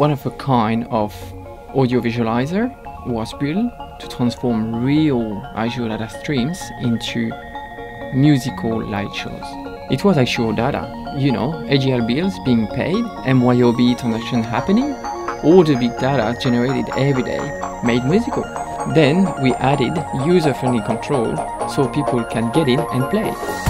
One of a kind of audio visualizer was built to transform real Azure data streams into musical light shows. It was actual data, you know, AGL bills being paid, MYOB transactions happening, all the big data generated every day made musical. Then we added user-friendly control so people can get in and play.